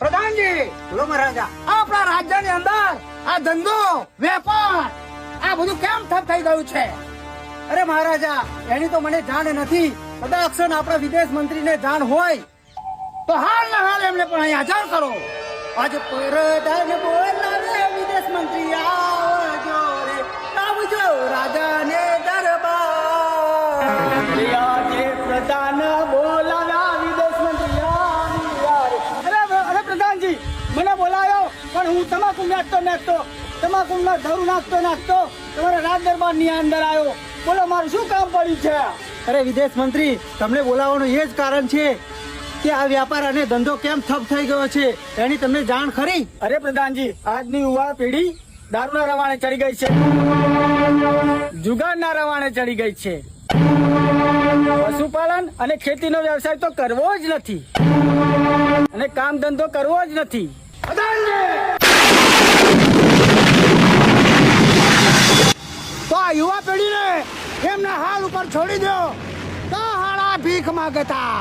પ્રધાનજી બોલો મહારાજા. આપણા રાજ્યની અંદર આ ધંધો વેપાર આ બધું કેમ ઠપ થઈ ગયું છે? અરે મહારાજા, એની તો મને જાણ નથી. કદાચ આપણા વિદેશ મંત્રીને જાણ હોય તો હાલ ને હાલ એમને પણ અહીં હાજર કરો. આજ પ્રધાન બોલાવે વિદેશ મંત્રી આવજો રે, આવજો રાજાને દરબાર. આજે પ્રધાન બોલાવ્યા વિદેશ મંત્રી અરે પ્રધાનજી, મને બોલાયો પણ હું તમાકુ નાખતો તમાકુ ધરું નાખતો તમારા રાજ દરબાર ની અંદર આવ્યો. બોલો મારું શું કામ પડ્યું છે? અરે વિદેશ મંત્રી, તમને બોલાવવાનું એ જ કારણ છે કે આ વ્યાપાર અને ધંધો કેમ ઠપ થઈ ગયો છે એની તમને જાણ ખરી? અરે પ્રધાનજી, આજની યુવા પેઢી દારૂના રવાણે ચડી ગઈ છે, જુગારના રવાણે ચડી ગઈ છે. પશુપાલન અને ખેતીનો વ્યવસાય તો કરવો જ નથી અને કામ ધંધો કરવો જ નથી. તો આ યુવા પેઢીને એમના હાલ ઉપર છોડી દો તો હાળા ભીખ માંગતા.